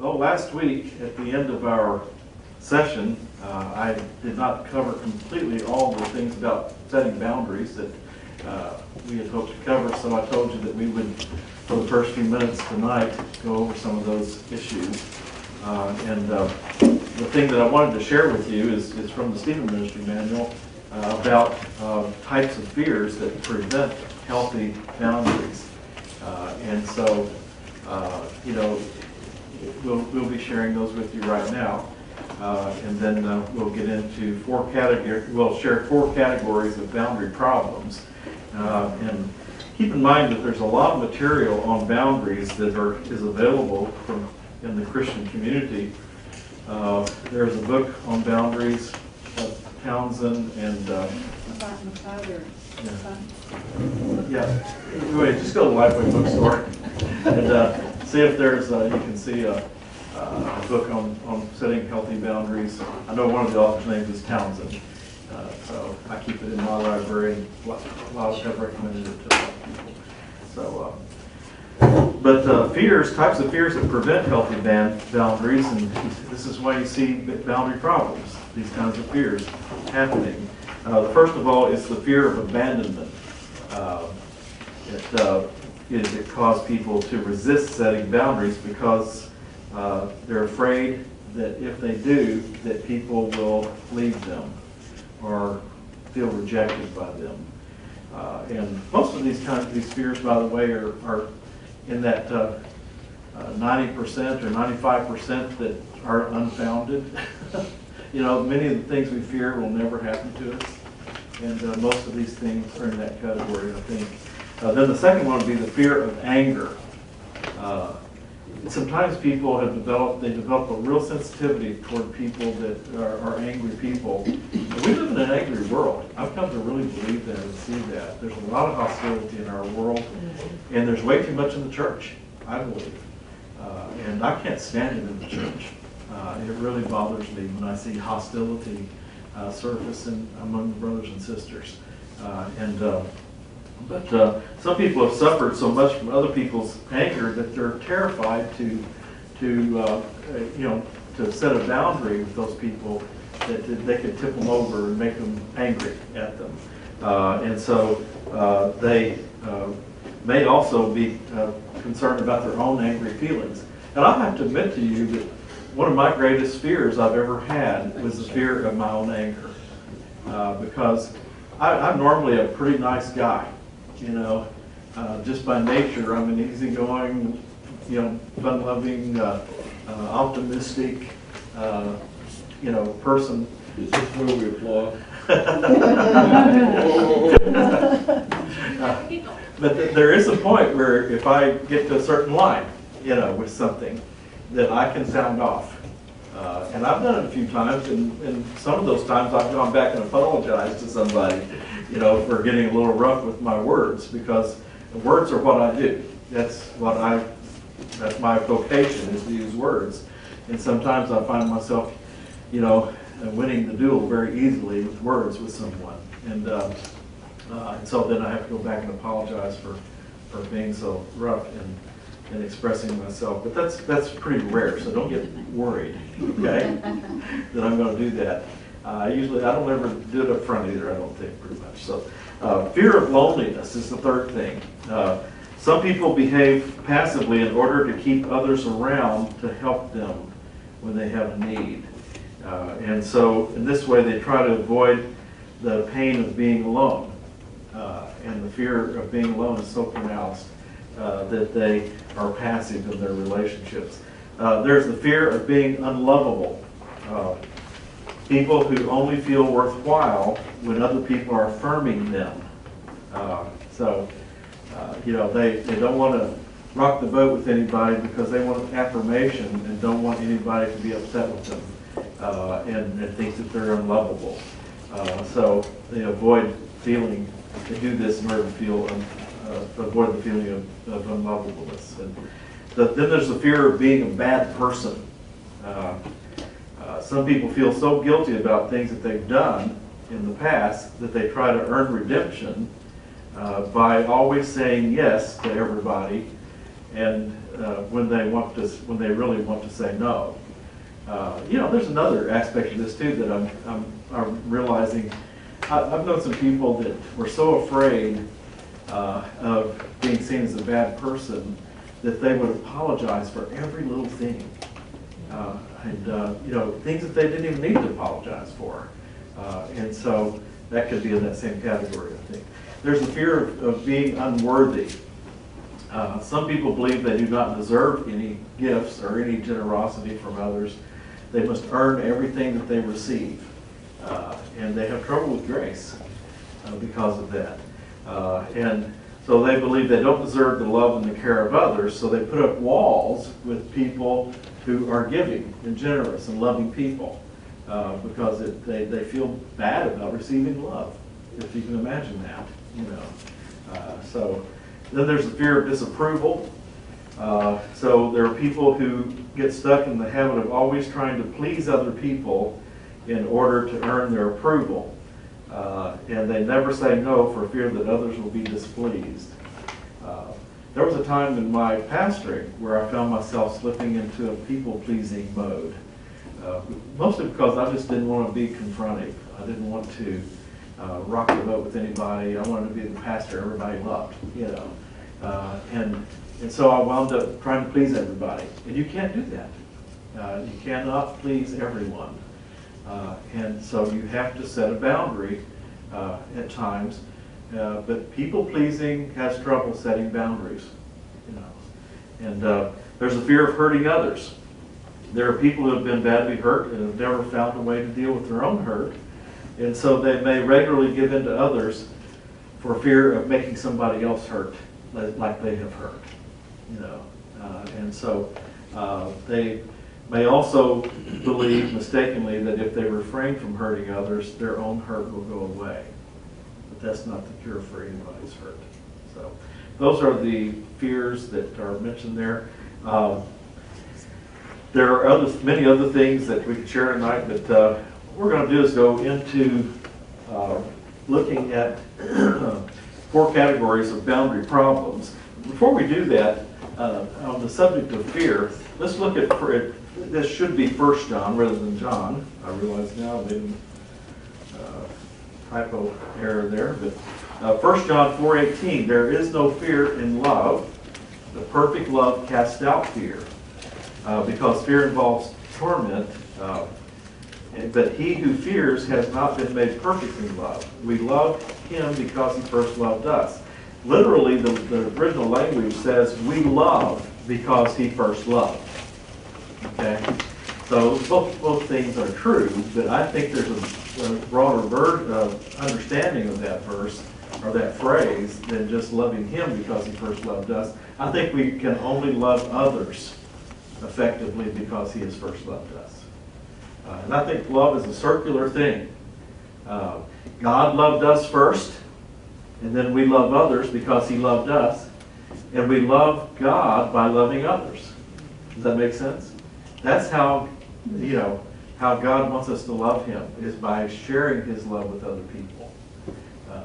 Well, last week at the end of our session, I did not cover completely all the things about setting boundaries that we had hoped to cover, so I told you that we would, for the first few minutes tonight, go over some of those issues. The thing that I wanted to share with you is from the Stephen Ministry Manual about types of fears that prevent healthy boundaries. We'll be sharing those with you right now. And then we'll get into we'll share 4 categories of boundary problems. And keep in mind that there's a lot of material on boundaries that is available in the Christian community. There's a book on boundaries, Townsend and Anyway, just go to the Lifeway bookstore and see if there's you can see a book on setting healthy boundaries. I know one of the authors' names is Townsend, so I keep it in my library, and a lot of have recommended it to a lot of people. So, types of fears that prevent healthy boundaries, and this is why you see boundary problems, these kinds of fears happening. The first of all is the fear of abandonment. It causes people to resist setting boundaries because they're afraid that if they do, that people will leave them or feel rejected by them. And most of these fears, by the way, are in that 90% or 95% that are unfounded. Many of the things we fear will never happen to us, and most of these things are in that category, I think. Then the second one would be the fear of anger. Sometimes people develop a real sensitivity toward people that are angry people. And we live in an angry world. I've come to really believe that and see that. There's a lot of hostility in our world, and there's way too much in the church, I believe. And I can't stand it in the church. It really bothers me when I see hostility surface among brothers and sisters. But some people have suffered so much from other people's anger that they're terrified to set a boundary with those people that they could tip them over and make them angry at them. They may also be concerned about their own angry feelings. And I have to admit to you that one of my greatest fears I've ever had was the fear of my own anger. Because I'm normally a pretty nice guy. Just by nature, I'm an easygoing, fun-loving, optimistic, person. Is this where we applaud? But there is a point where if I get to a certain line, with something, that I can sound off. And I've done it a few times, and some of those times I've gone back and apologized to somebody, for getting a little rough with my words, because words are what I do. That's my vocation, is to use words. And sometimes I find myself, winning the duel very easily with words with someone. And so then I have to go back and apologize for being so rough and expressing myself. But that's pretty rare, so don't get worried, okay, that I'm going to do that. I don't ever do it up front either, I don't think, pretty much. So fear of loneliness is the third thing. Some people behave passively in order to keep others around to help them when they have a need. And so in this way they try to avoid the pain of being alone. And the fear of being alone is so pronounced that they are passive in their relationships. There's the fear of being unlovable. People who only feel worthwhile when other people are affirming them. They don't want to rock the boat with anybody because they want affirmation and don't want anybody to be upset with them and think that they're unlovable. So they avoid feeling, they do this in order to avoid the feeling of unlovableness. And then there's the fear of being a bad person. Some people feel so guilty about things that they've done in the past that they try to earn redemption by always saying yes to everybody and when they really want to say no. There's another aspect of this too that I'm realizing. I've known some people that were so afraid of being seen as a bad person that they would apologize for every little thing. Things that they didn't even need to apologize for. And so that could be in that same category, I think. There's a fear of being unworthy. Some people believe they do not deserve any gifts or any generosity from others. They must earn everything that they receive. And they have trouble with grace because of that. And so they believe they don't deserve the love and the care of others, so they put up walls with people who are giving and generous and loving people because they feel bad about receiving love, if you can imagine that. So then there's the fear of disapproval. So there are people who get stuck in the habit of always trying to please other people in order to earn their approval. And they never say no for fear that others will be displeased. There was a time in my pastoring where I found myself slipping into a people-pleasing mode. Mostly because I just didn't want to be confrontive. I didn't want to rock the boat with anybody. I wanted to be the pastor everybody loved, And so I wound up trying to please everybody. And you can't do that. You cannot please everyone. And so you have to set a boundary at times. But people-pleasing has trouble setting boundaries. And there's a fear of hurting others. There are people who have been badly hurt and have never found a way to deal with their own hurt. And so they may regularly give in to others for fear of making somebody else hurt like they have hurt. And so they may also believe mistakenly that if they refrain from hurting others, their own hurt will go away. But that's not the cure for anybody's hurt. So those are the fears that are mentioned there. There are many other things that we could share tonight, but what we're going to do is go into looking at 4 categories of boundary problems. Before we do that, on the subject of fear, let's look at, this should be 1 John rather than John. I realize now I made a typo error there, but 1 John 4:18, there is no fear in love. The perfect love casts out fear, because fear involves torment. But he who fears has not been made perfect in love. We love him because he first loved us. Literally, the original language says, we love because he first loved. Okay? So both things are true, but I think there's a broader understanding of that verse, or that phrase, than just loving him because he first loved us. I think we can only love others effectively because he has first loved us. And I think love is a circular thing. God loved us first, and then we love others because he loved us, and we love God by loving others. Does that make sense? That's how, how God wants us to love him, is by sharing his love with other people.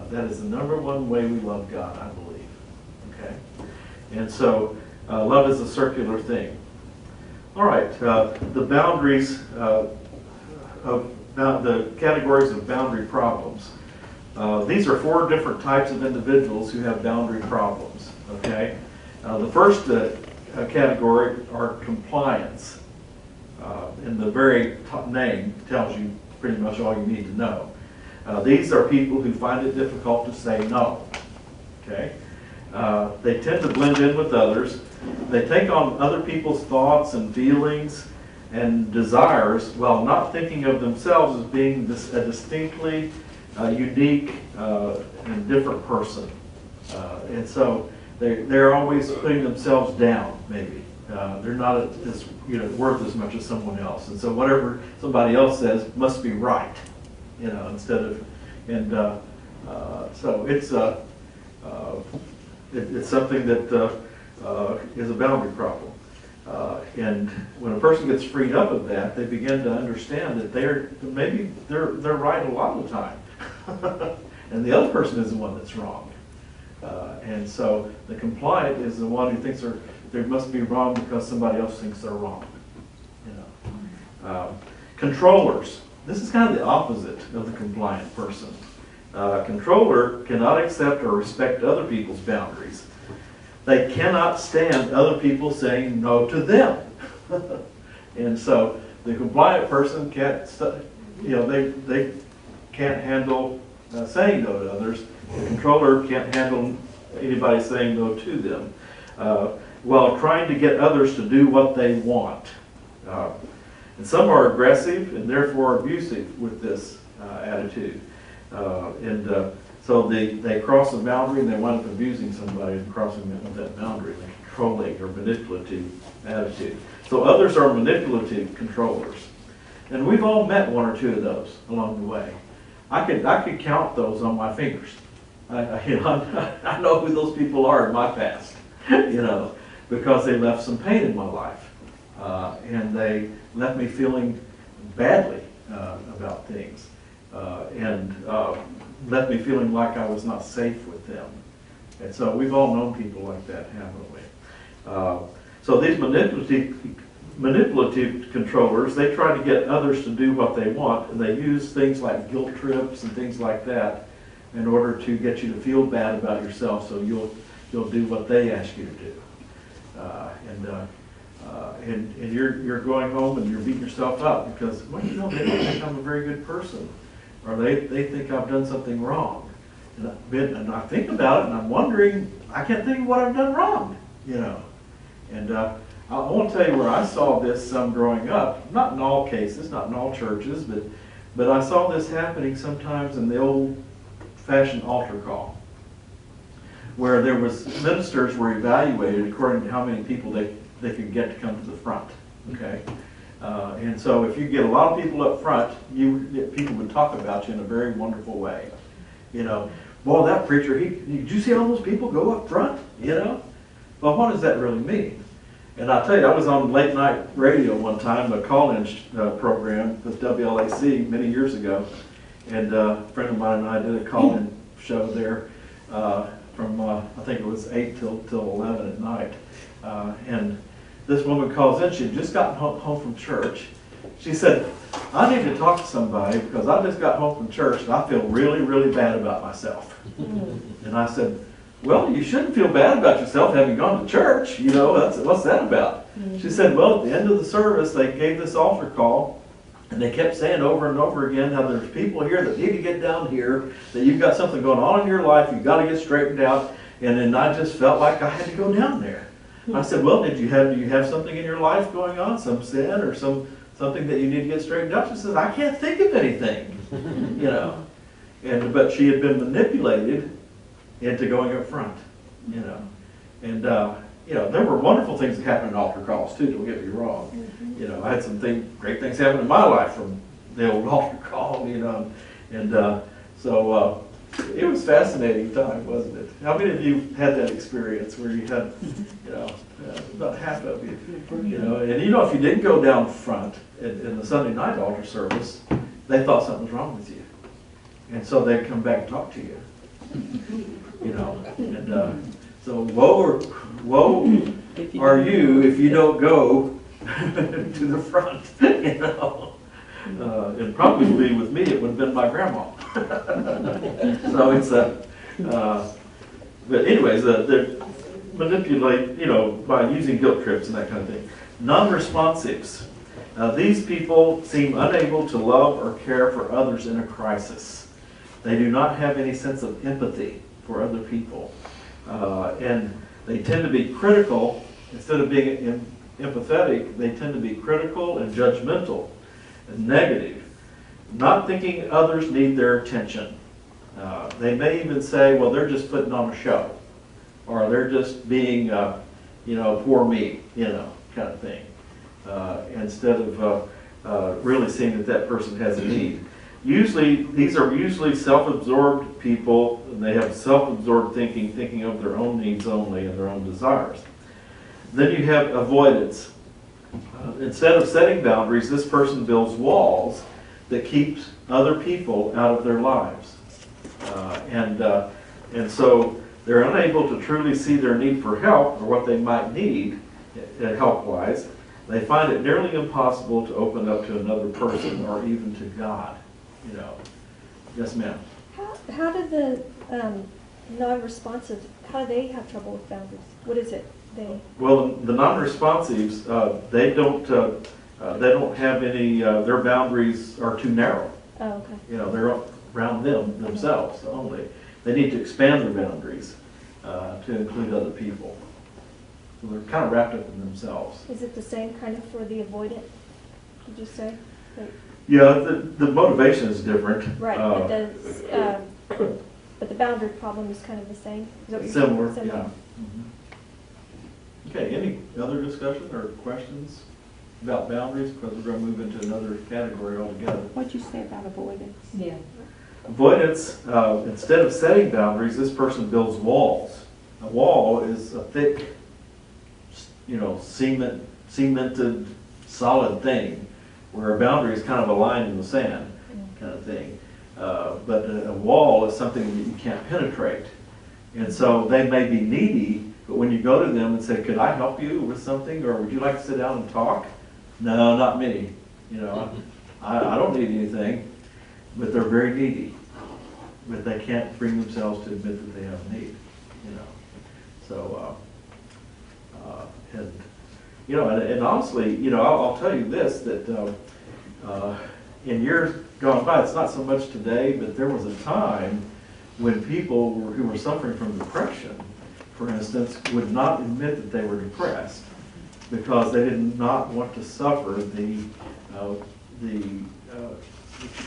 That is the number one way we love God, I believe. Okay? And so, love is a circular thing. All right, the boundaries the categories of boundary problems. These are 4 different types of individuals who have boundary problems. Okay, the first category are compliance, and the very name tells you pretty much all you need to know. These are people who find it difficult to say no. Okay, they tend to blend in with others. They take on other people's thoughts and feelings and desires while not thinking of themselves as being a distinctly unique and different person. And so they're always putting themselves down, maybe. They're not as worth as much as someone else. And so whatever somebody else says must be right, instead of, and so it's something that is a boundary problem. And when a person gets freed up of that, they begin to understand that they're right a lot of the time, and the other person is the one that's wrong. And so the compliant is the one who thinks they must be wrong because somebody else thinks they're wrong. Controllers. This is kind of the opposite of the compliant person. Controller cannot accept or respect other people's boundaries. They cannot stand other people saying no to them. And so the compliant person can't, they can't handle saying no to others. The controller can't handle anybody saying no to them, while trying to get others to do what they want. And some are aggressive and therefore abusive with this attitude. So they cross a boundary and they wind up abusing somebody and crossing that boundary, the controlling or manipulative attitude. So others are manipulative controllers. And we've all met one or two of those along the way. I could count those on my fingers. I know who those people are in my past, because they left some pain in my life. And they left me feeling badly about things. And left me feeling like I was not safe with them. And so we've all known people like that, haven't we? So these manipulative controllers, they try to get others to do what they want, and they use things like guilt trips and things like that in order to get you to feel bad about yourself, so you'll do what they ask you to do. And you're going home and you're beating yourself up because, well, they don't think I'm a very good person, or they think I've done something wrong. And I think about it and I'm wondering, I can't think of what I've done wrong, And I won't tell you where I saw this growing up, not in all cases, not in all churches, but I saw this happening sometimes in the old-fashioned altar call, where there was ministers were evaluated according to how many people they could get to come to the front. Okay, and so if you get a lot of people up front, people would talk about you in a very wonderful way. Boy, that preacher, did you see all those people go up front? Well, what does that really mean? And I'll tell you, I was on late night radio one time, a call-in program with WLAC many years ago, and a friend of mine and I did a call-in show there from I think it was 8 till 11 at night. And this woman calls in. She had just gotten home from church. She said, I need to talk to somebody because I just got home from church and I feel really, really bad about myself. And I said, well, you shouldn't feel bad about yourself having gone to church. What's that about? She said, well, at the end of the service, they gave this altar call, and they kept saying over and over again how there's people here that need to get down here, that you've got something going on in your life, you've got to get straightened out. And then I just felt like I had to go down there. I said, well, do you have something in your life going on, some sin or something that you need to get straightened out? She says, I can't think of anything, But she had been manipulated into going up front, And there were wonderful things that happened in altar calls too. Don't get me wrong. I had some great things happen in my life from the old altar call, So it was a fascinating time, wasn't it? How many of you had that experience where you had, about half of you, and if you didn't go down front in the Sunday night altar service, they thought something was wrong with you, and so they'd come back and talk to you, and so woe are you if you don't go to the front, And probably with me, it would have been my grandma. So it's but anyways, they manipulate, by using guilt trips and that kind of thing. Non-responsives. These people seem unable to love or care for others in a crisis. They do not have any sense of empathy for other people. And they tend to be critical. Instead of being empathetic, they tend to be critical and judgmental and negative, not thinking others need their attention. They may even say, well, they're just putting on a show, or they're just being, poor me, kind of thing, instead of really seeing that person has a need. These are usually self-absorbed people, and they have self-absorbed thinking of their own needs only and their own desires. Then you have avoidance. Instead of setting boundaries, this person builds walls that keeps other people out of their lives. And so They're unable to truly see their need for help or what they might need help-wise. They find it nearly impossible to open up to another person or even to God. You know. Yes, ma'am. How do the non-responsive, how do they have trouble with boundaries? What is it? Well, the non-responsives, they don't have any. Their boundaries are too narrow. Oh, okay. You know, they're around themselves only. They need to expand their boundaries to include other people. So they're kind of wrapped up in themselves. Is it the same kind of for the avoidant? Did you say? Yeah, the motivation is different. Right, but the boundary problem is kind of the same? Is that what you're Similar, saying? yeah. Mm-hmm. Okay, any other discussion or questions about boundaries? Because we're going to move into another category altogether. What'd you say about avoidance? Yeah. Avoidance, instead of setting boundaries, this person builds walls. A wall is a thick, you know, cemented, solid thing, where a boundary is kind of a line in the sand kind of thing. But a wall is something that you can't penetrate. And so they may be needy, but when you go to them and say, could I help you with something, or would you like to sit down and talk? No, not me. You know, I don't need anything, but they're very needy. But they can't bring themselves to admit that they have a need, you know. So, and, you know, and honestly, you know, I'll tell you this, that in years gone by, it's not so much today, but there was a time when people who were suffering from depression, for instance, would not admit that they were depressed because they did not want to suffer the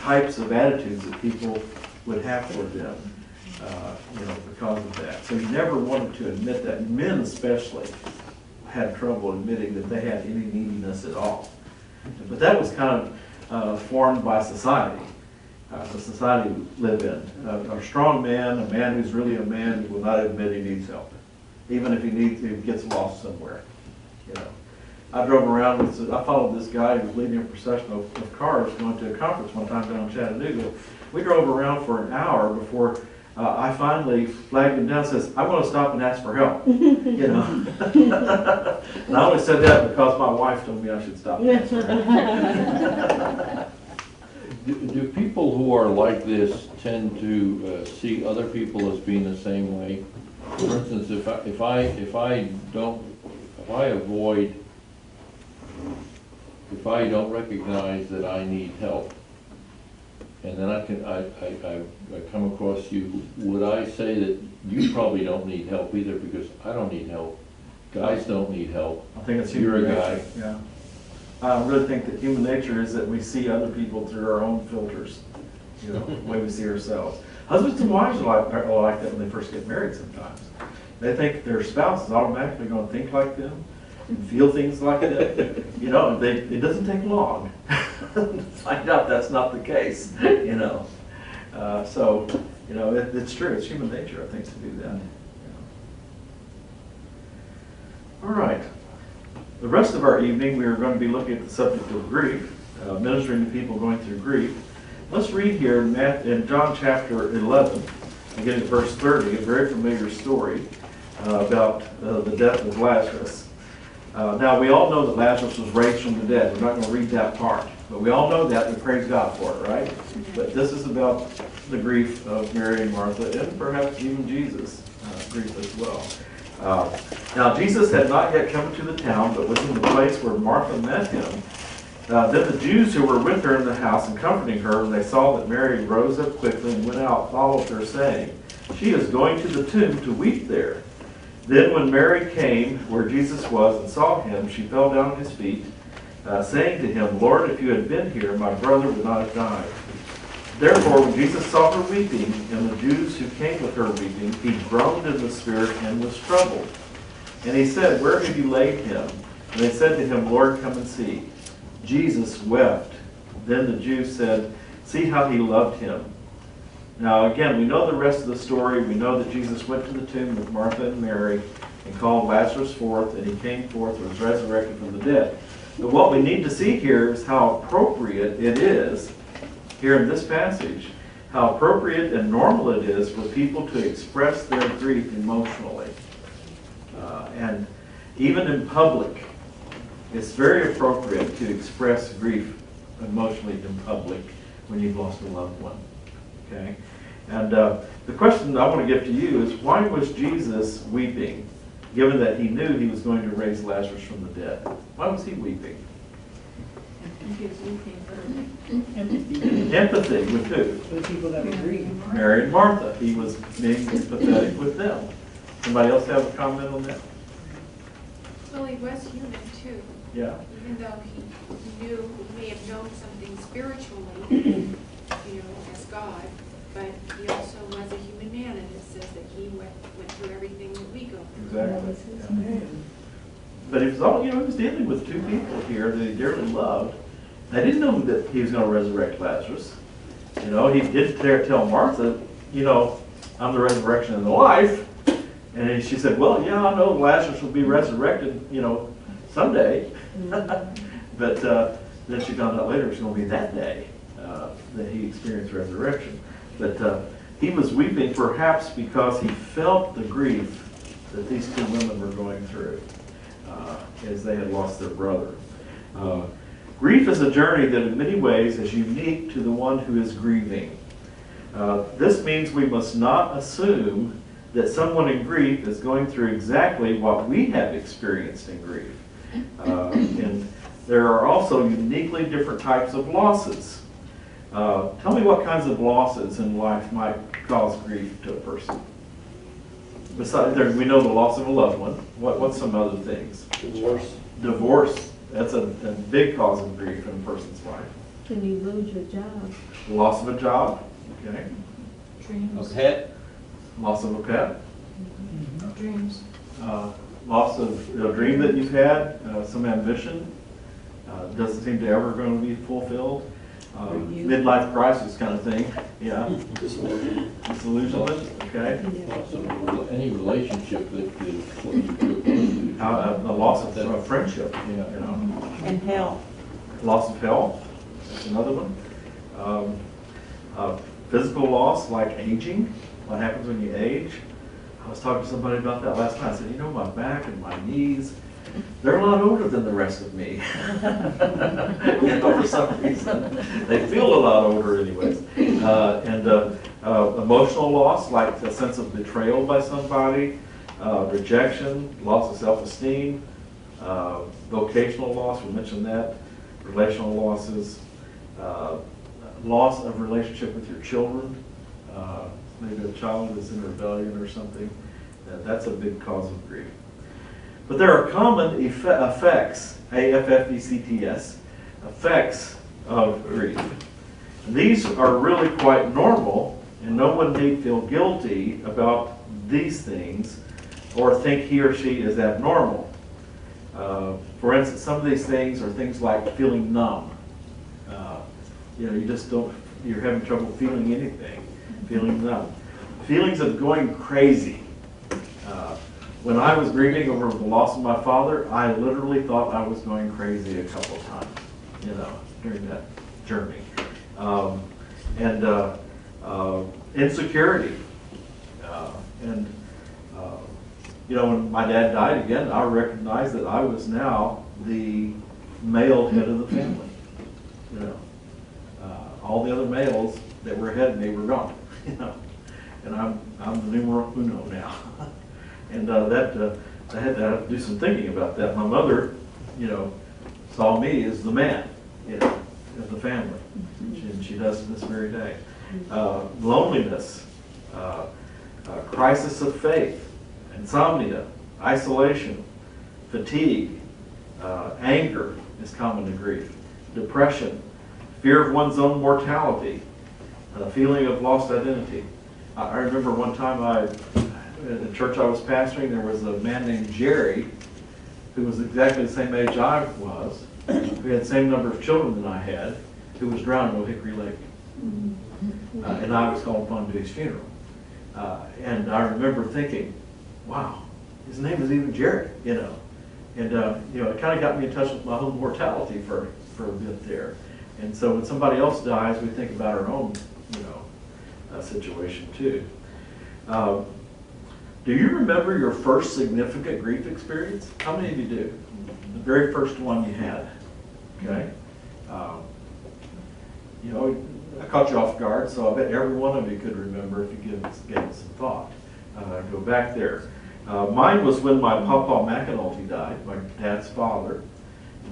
types of attitudes that people would have toward them, you know, because of that. So you never wanted to admit that. Men especially had trouble admitting that they had any neediness at all. But that was kind of formed by society. The society we live in. A strong man, a man who's really a man, will not admit he needs help, even if he gets lost somewhere. You know, I drove around I followed this guy who was leading a procession of cars going to a conference one time down in Chattanooga. We drove around for an hour before I finally flagged him down and says, I want to stop and ask for help. You know, and I only said that because my wife told me I should stop and ask for help. Do people who are like this tend to see other people as being the same way? For instance, if I don't recognize that I need help, and then I come across you, would I say that you probably don't need help either because I don't need help? Guys don't need help. I think it's You're human a nature. guy. Yeah. I really think that human nature is that we see other people through our own filters, you know, the way we see ourselves. Husbands and wives are like that when they first get married sometimes. They think their spouse is automatically going to think like them and feel things like that. You know, it doesn't take long to find out that's not the case, you know. So, you know, it's true. It's human nature, I think, to do that. You know. All right. The rest of our evening, we are going to be looking at the subject of grief, ministering to people going through grief. Let's read here in John chapter 11, beginning at verse 30, a very familiar story about the death of Lazarus. Now, we all know that Lazarus was raised from the dead. We're not going to read that part, but we all know that. We praise God for it, right? But this is about the grief of Mary and Martha, and perhaps even Jesus' grief as well. Now, Jesus had not yet come to the town, but was in the place where Martha met him. Then the Jews who were with her in the house and comforting her, when they saw that Mary rose up quickly and went out, followed her, saying, she is going to the tomb to weep there. Then when Mary came where Jesus was and saw him, she fell down at his feet, saying to him, Lord, if you had been here, my brother would not have died. Therefore, when Jesus saw her weeping, and the Jews who came with her weeping, he groaned in the spirit and was troubled. And he said, where have you laid him? And they said to him, Lord, come and see. Jesus wept. Then the Jews said, see how he loved him. Now again, we know the rest of the story. We know that Jesus went to the tomb with Martha and Mary and called Lazarus forth, and he came forth and was resurrected from the dead. But what we need to see here is how appropriate it is here in this passage how appropriate and normal it is for people to express their grief emotionally. And even in public, it's very appropriate to express grief emotionally in public when you've lost a loved one. Okay? And the question I want to give to you is, why was Jesus weeping, given that he knew he was going to raise Lazarus from the dead? Why was he weeping? Empathy with who? The people that were grieving. Mary and Martha. He was being empathetic with them. Somebody else have a comment on that? Well, he was human too. Yeah. Even though he knew, he may have known something spiritually, as God, but he also was a human man, and it says that he went through everything that we go through. Exactly. Yeah. But he was all, he was dealing with two people here that he dearly loved. They didn't know that he was going to resurrect Lazarus. He did tell Martha, I'm the resurrection and the life. And she said, well, yeah, I know Lazarus will be resurrected, someday. But then she found out later it was going to be that day that he experienced resurrection. But he was weeping perhaps because he felt the grief that these two women were going through as they had lost their brother. Grief is a journey that in many ways is unique to the one who is grieving. This means we must not assume that someone in grief is going through exactly what we have experienced in grief. And there are also uniquely different types of losses. Tell me what kinds of losses in life might cause grief to a person. Besides, we know the loss of a loved one. What's some other things? Divorce. That's a big cause of grief in a person's life. Can you lose your job? Loss of a job. Okay. Dreams. A pet? Loss of a pet. Dreams. Loss of a dream that you've had, some ambition. Doesn't seem to ever going to be fulfilled. Midlife crisis kind of thing. Yeah. Disillusionment. Okay. Any relationship that is what you feel close to. The loss of a friendship. And health. Loss of health. That's another one. Physical loss, like aging. What happens when you age? I was talking to somebody about that last night. I said, my back and my knees, they're a lot older than the rest of me. For some reason. They feel a lot older anyways. And emotional loss, like a sense of betrayal by somebody, rejection, loss of self-esteem, vocational loss, we mentioned that, relational losses, loss of relationship with your children, maybe a child is in rebellion or something. That's a big cause of grief. But there are common effects, A-F-F-E-C-T-S, effects of grief. And these are really quite normal, and no one need feel guilty about these things or think he or she is abnormal. For instance, some of these things are things like feeling numb. You just don't, you're having trouble feeling anything, feeling numb. Feelings of going crazy. When I was grieving over the loss of my father, I literally thought I was going crazy a couple of times, during that journey. Insecurity. When my dad died again, I recognized that I was now the male head of the family. All the other males that were ahead of me were gone. And I'm the numero uno now. And I had to do some thinking about that. My mother, saw me as the man, of the family. And she does to this very day. Loneliness, crisis of faith, insomnia, isolation, fatigue, anger is common to grief, depression, fear of one's own mortality, a feeling of lost identity. I remember one time in the church I was pastoring, there was a man named Jerry who was exactly the same age I was, who had the same number of children than I had, who was drowned in Old Hickory Lake. And I was called upon to his funeral. And I remember thinking, wow, his name is even Jerry, And, it kind of got me in touch with my own mortality for a bit there. And so when somebody else dies, we think about our own, situation too. Do you remember your first significant grief experience? How many of you do? The very first one you had, okay? You know, I caught you off guard, so I bet every one of you could remember if you gave it some thought. Go back there. Mine was when my Papa McAnulty died, my dad's father.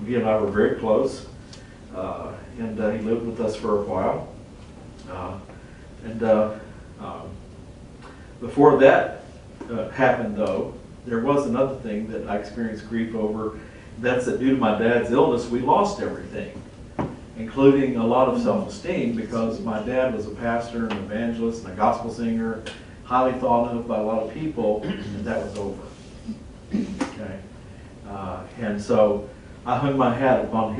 He and I were very close, and he lived with us for a while. Before that happened, though, there was another thing that I experienced grief over. That's that due to my dad's illness, we lost everything, including a lot of self-esteem, because my dad was a pastor, an evangelist, and a gospel singer, highly thought of by a lot of people, and that was over. Okay, and so I hung my hat upon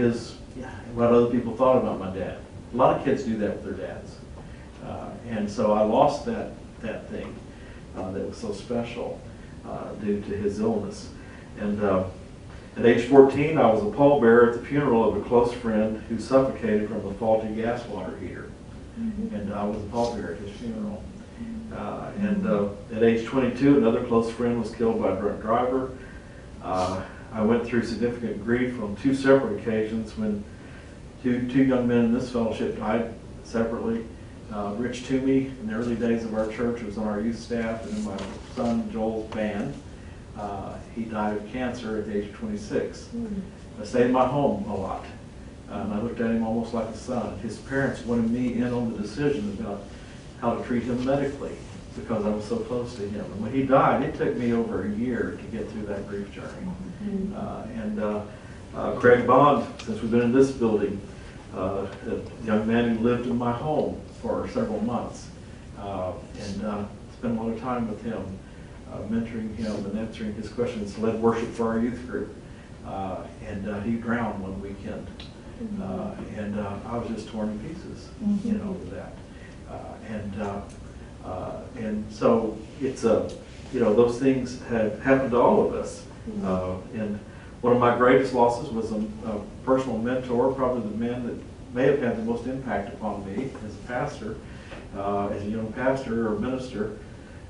what other people thought about my dad. A lot of kids do that with their dads, and so I lost that thing that was so special due to his illness. And at age 14, I was a pallbearer at the funeral of a close friend who suffocated from a faulty gas water heater, and I was a pallbearer at his funeral. At age 22, another close friend was killed by a drunk driver. I went through significant grief on two separate occasions when two young men in this fellowship died separately. Rich Toomey, in the early days of our church, was on our youth staff, and then my son Joel's band. He died of cancer at the age of 26. I stayed in my home a lot, and I looked at him almost like a son. His parents wanted me in on the decision about how to treat him medically because I was so close to him. And when he died, it took me over a year to get through that grief journey. Craig Bond, since we've been in this building, a young man who lived in my home for several months, and spent a lot of time with him, mentoring him and answering his questions, led worship for our youth group. He drowned one weekend. I was just torn to pieces, with that. So it's those things have happened to all of us. And one of my greatest losses was a personal mentor, probably the man that may have had the most impact upon me as a pastor, as a young pastor or minister.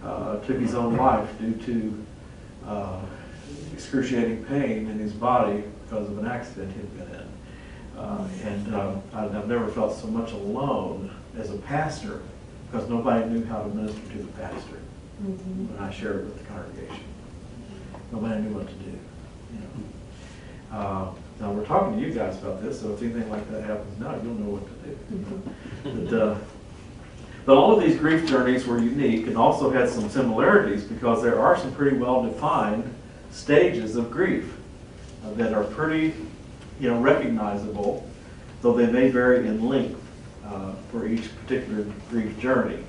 Took his own life due to excruciating pain in his body because of an accident he'd been in. I've never felt so much alone as a pastor because nobody knew how to minister to the pastor when I shared with the congregation. Nobody knew what to do. Now we're talking to you guys about this, so if anything like that happens now, you'll know what to do. But all of these grief journeys were unique and also had some similarities because there are some pretty well-defined stages of grief that are pretty, recognizable, though they may vary in length for each particular grief journey.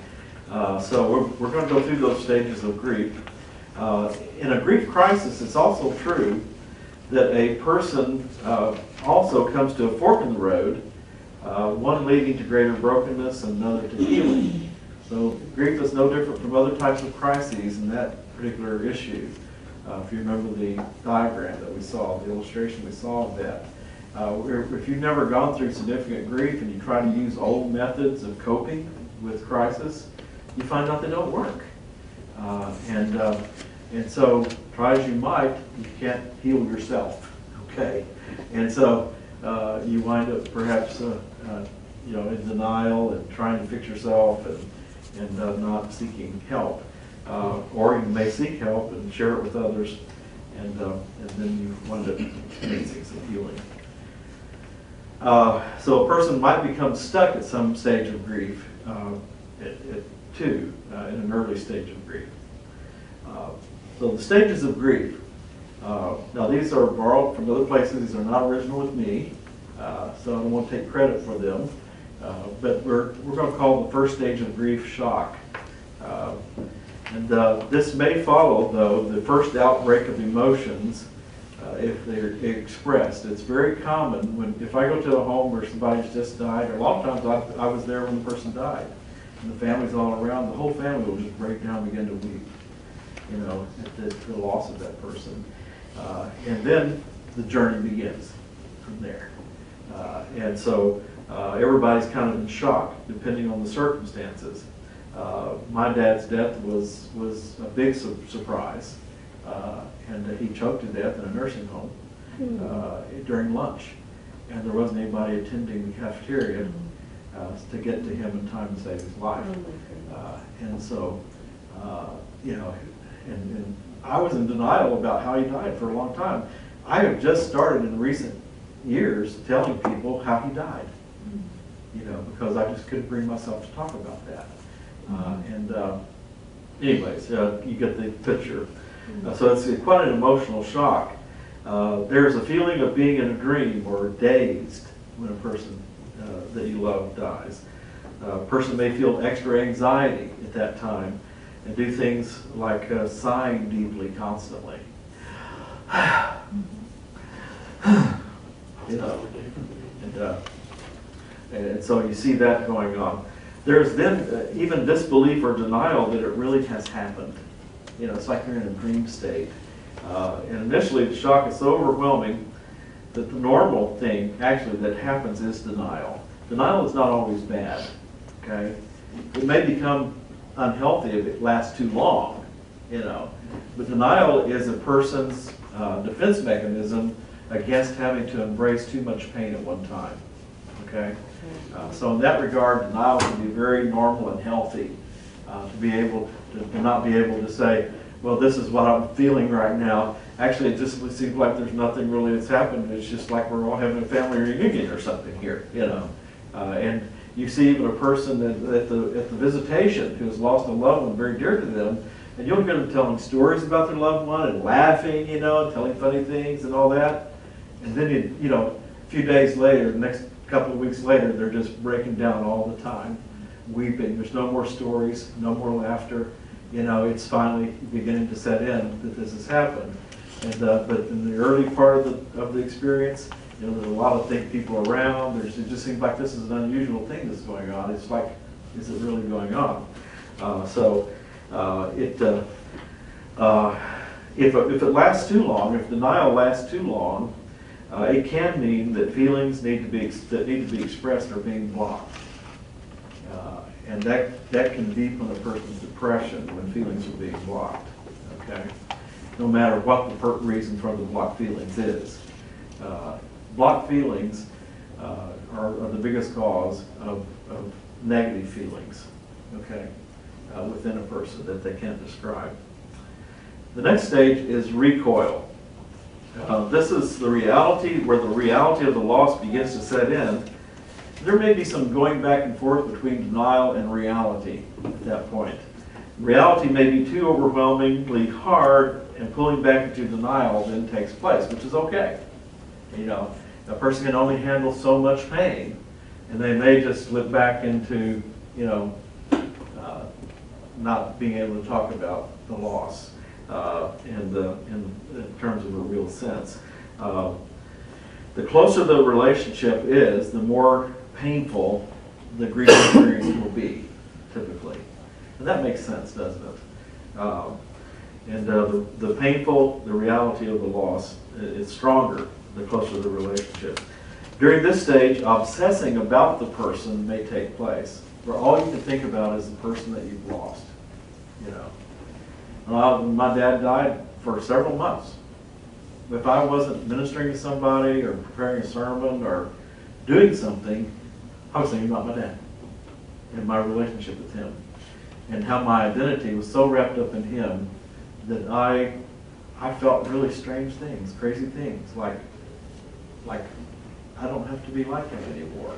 So we're going to go through those stages of grief. In a grief crisis, it's also true that a person also comes to a fork in the road, one leading to greater brokenness and another to healing. So grief is no different from other types of crises in that particular issue. If you remember the diagram that we saw, the illustration we saw of that. If you've never gone through significant grief and you try to use old methods of coping with crisis, you find out they don't work. And so, try as you might, you can't heal yourself, okay? And so, you wind up perhaps, in denial and trying to fix yourself and not seeking help. Or you may seek help and share it with others, and then you wind up experiencing some healing. So a person might become stuck at some stage of grief, in an early stage of grief. So the stages of grief. Now these are borrowed from other places. These are not original with me, so I don't want to take credit for them. But we're going to call the first stage of grief shock. This may follow, though, the first outbreak of emotions if they're expressed. It's very common if I go to a home where somebody's just died, or a lot of times I was there when the person died, and the family's all around, the whole family will just break down and begin to weep, at the loss of that person. And then the journey begins from there. And so everybody's kind of in shock, depending on the circumstances. My dad's death was a big surprise, and he choked to death in a nursing home during lunch, and there wasn't anybody attending the cafeteria to get to him in time to save his life. And so, you know, and I was in denial about how he died for a long time. I have just started in recent years telling people how he died, you know, because I just couldn't bring myself to talk about that. Anyways, you get the picture. So it's quite an emotional shock. There's a feeling of being in a dream or dazed when a person that you love dies. A person may feel extra anxiety at that time and do things like sighing deeply constantly. You know, and so you see that going on. There's then even disbelief or denial that it really has happened. You know, it's like you're in a dream state. And initially the shock is so overwhelming that the normal thing actually that happens is denial. Denial is not always bad, okay? It may become unhealthy if it lasts too long, you know. But denial is a person's defense mechanism against having to embrace too much pain at one time, okay? So in that regard, denial can be very normal and healthy to be able to not be able to say, well, this is what I'm feeling right now. Actually, it just seems like there's nothing really that's happened. It's just like we're all having a family reunion or something here, you know. And you see even a person at the visitation who has lost a loved one very dear to them, and you'll hear them telling stories about their loved one and laughing, you know, telling funny things and all that. And then, you know, a few days later, the next couple of weeks later, they're just breaking down all the time, weeping. There's no more stories, no more laughter. You know, it's finally beginning to set in that this has happened. And but in the early part of the experience, you know, there's a lot of people around. It just seems like this is an unusual thing that's going on. It's like, is it really going on? If it lasts too long, if denial lasts too long, it can mean that feelings that need to be expressed are being blocked. And that can deepen a person's depression when feelings are being blocked, okay? No matter what the reason for the blocked feelings is. Blocked feelings are the biggest cause of negative feelings, okay, within a person that they can't describe. The next stage is recoil. This is the reality, where the reality of the loss begins to set in. There may be some going back and forth between denial and reality at that point. Reality may be too overwhelmingly hard, and pulling back into denial then takes place, which is okay. You know, a person can only handle so much pain, and they may just slip back into, you know, not being able to talk about the loss in terms of a real sense. The closer the relationship is, the more painful the grief experience will be, typically. And that makes sense, doesn't it? The reality of the loss is stronger the closer the relationship. During this stage, obsessing about the person may take place, where all you can think about is the person that you've lost. You know, my dad died for several months. If I wasn't ministering to somebody or preparing a sermon or doing something, I was thinking about my dad and my relationship with him, and how my identity was so wrapped up in him that I felt really strange things, crazy things, like I don't have to be like him anymore.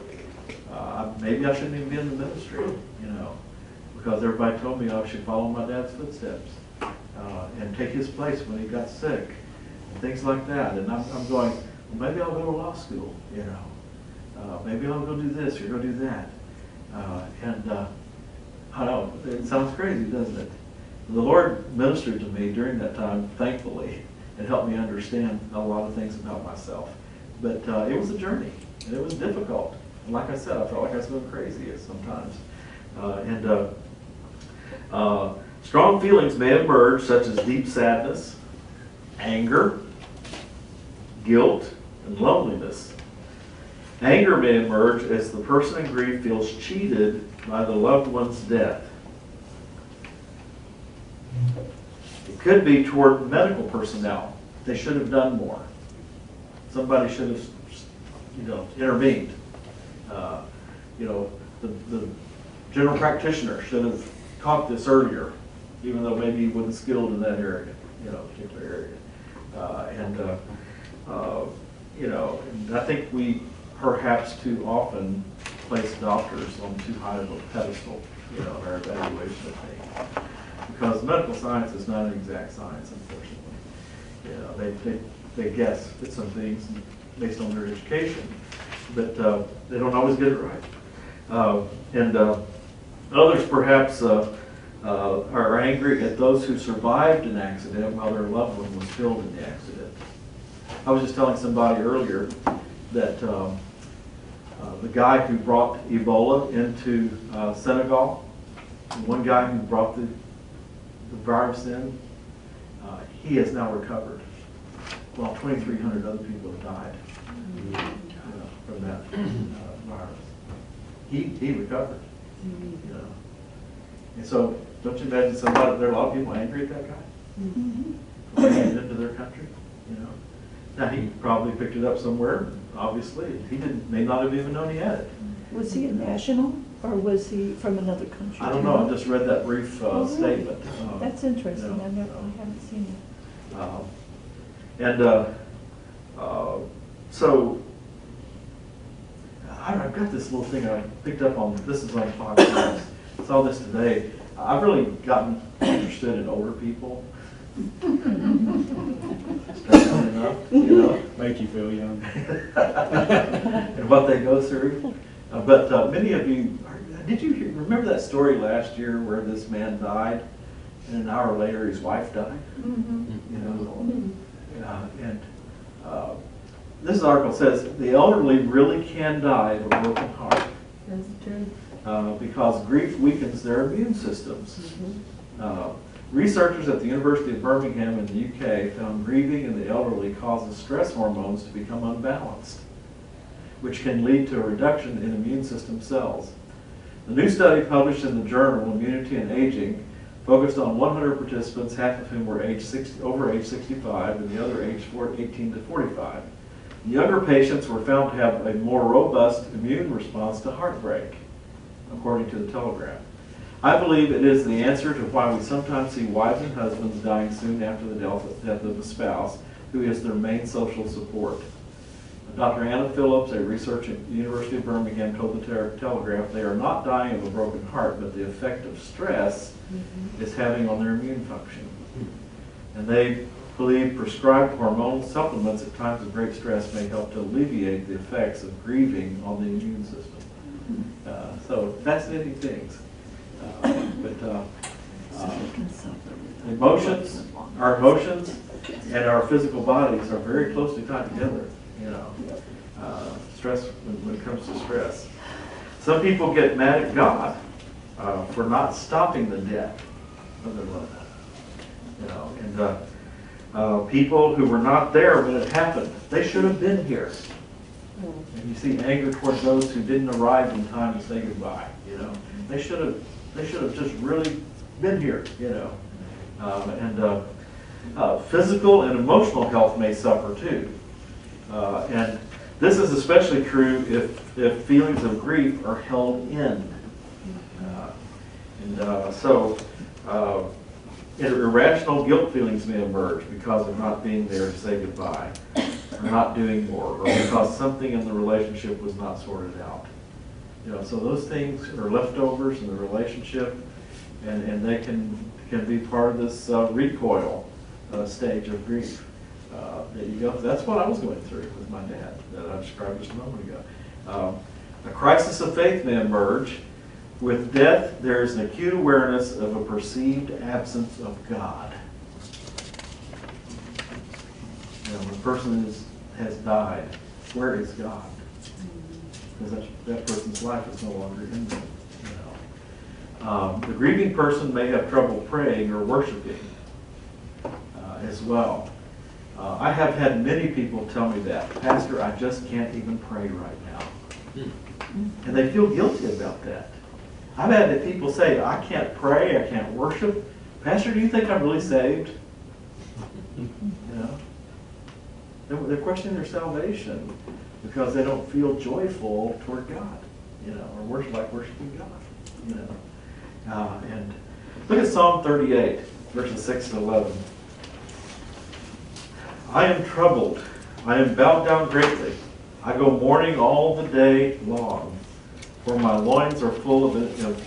Maybe I shouldn't even be in the ministry, you know, because everybody told me I should follow my dad's footsteps and take his place when he got sick, and things like that. And I'm going, well, maybe I'll go to law school, you know. Maybe I'll go do this or go do that. I know, it sounds crazy, doesn't it? The Lord ministered to me during that time, thankfully, and helped me understand a lot of things about myself. But it was a journey, and it was difficult. And like I said, I felt like I was going crazy sometimes. Strong feelings may emerge, such as deep sadness, anger, guilt, and loneliness. Anger may emerge as the person in grief feels cheated by the loved one's death. It could be toward medical personnel. They should have done more. Somebody should have, intervened. The general practitioner should have caught this earlier, even though maybe he wasn't skilled in that area, particular area. And I think we perhaps too often place doctors on too high of a pedestal, in our evaluation of things. Because medical science is not an exact science, unfortunately. They guess at some things based on their education, but they don't always get it right. Others perhaps are angry at those who survived an accident while their loved one was killed in the accident. I was just telling somebody earlier that the guy who brought Ebola into Senegal, the one guy who brought the virus in, he has now recovered, while 2,300 other people have died from that virus. He recovered. And so, don't you imagine somebody, there are a lot of people angry at that guy? Bringing it into their country, Now, he probably picked it up somewhere, obviously. He may not have even known he had it. Was he a national, or was he from another country? I don't know, I just read that brief statement. That's interesting, I haven't seen it. So, I've got this little thing I picked up on, this is on Fox News. I saw this today. I've really gotten interested in older people. Make you feel young. And what they go through. But many of you, did you remember that story last year where this man died and an hour later his wife died? This article says the elderly really can die of a broken heart. That's true. Because grief weakens their immune systems. Researchers at the University of Birmingham in the UK found grieving in the elderly causes stress hormones to become unbalanced, which can lead to a reduction in immune system cells. The new study published in the journal Immunity and Aging focused on 100 participants, half of whom were over age 65 and the other age 18 to 45. Younger patients were found to have a more robust immune response to heartbreak, according to the Telegraph. I believe it is the answer to why we sometimes see wives and husbands dying soon after the death of a spouse who is their main social support. Dr. Anna Phillips, a researcher at the University of Birmingham, told the Telegraph they are not dying of a broken heart, but the effect of stress is having on their immune function. And they believe prescribed hormonal supplements at times of great stress may help to alleviate the effects of grieving on the immune system. So fascinating things. Our emotions and our physical bodies are very closely tied together, stress, when it comes to stress. Some people get mad at God for not stopping the death of their loved one. And people who were not there when it happened, they should have been here. And you see anger towards those who didn't arrive in time to say goodbye. They should have just really been here. Physical and emotional health may suffer too. And this is especially true if feelings of grief are held in. Irrational guilt feelings may emerge because of not being there to say goodbye, or not doing more, or because something in the relationship was not sorted out. So those things are leftovers in the relationship, and they can be part of this recoil stage of grief that you go through. That's what I was going through with my dad that I described just a moment ago. A crisis of faith may emerge. With death, there is an acute awareness of a perceived absence of God. When a person has died, where is God? Because that person's life is no longer in them. The grieving person may have trouble praying or worshiping as well. I have had many people tell me that, Pastor, I just can't even pray right now. And they feel guilty about that. I've had people say, I can't pray, I can't worship Pastor, do you think I'm really saved? You know? They're questioning their salvation because they don't feel joyful toward God, you know, or worshiping God, you know. And look at Psalm 38, verses 6 to 11. I am troubled. I am bowed down greatly. I go mourning all the day long, for my loins are full of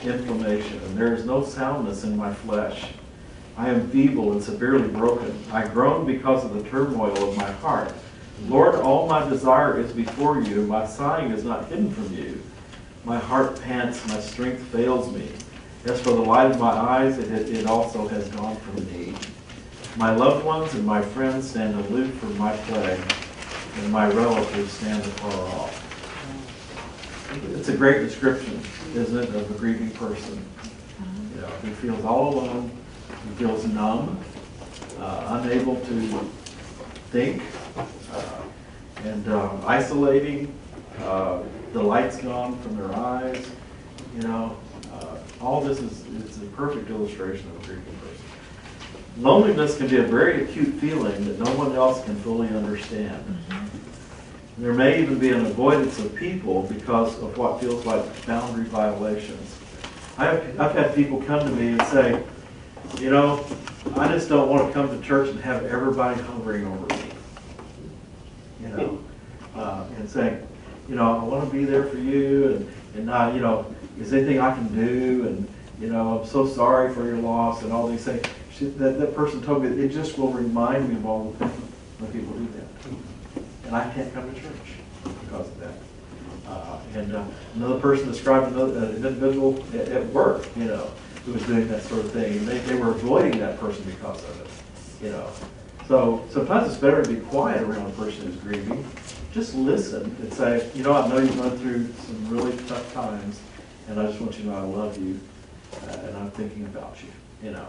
inflammation, and there is no soundness in my flesh. I am feeble and severely broken. I groan because of the turmoil of my heart. Lord, all my desire is before you. My sighing is not hidden from you. My heart pants, my strength fails me. As for the light of my eyes, it also has gone from me. My loved ones and my friends stand aloof from my plague, and my relatives stand afar off. It's a great description, isn't it, of a grieving person. You know, who feels all alone, who feels numb, unable to think, and isolating. The light's gone from their eyes. You know, all this it's a perfect illustration of a grieving person. Loneliness can be a very acute feeling that no one else can fully understand. There may even be an avoidance of people because of what feels like boundary violations. I've had people come to me and say, you know, I just don't want to come to church and have everybody hovering over me. You know, and saying, you know, I want to be there for you, and you know, is there anything I can do? And, you know, I'm so sorry for your loss and all these things. That person told me it just will remind me of all the things when people do that. And I can't come to church because of that. Another person described an individual at work, you know, who was doing that sort of thing. And they were avoiding that person because of it, you know. So sometimes it's better to be quiet around a person who's grieving. Just listen and say, you know, I know you've gone through some really tough times, and I just want you to know I love you, and I'm thinking about you, you know.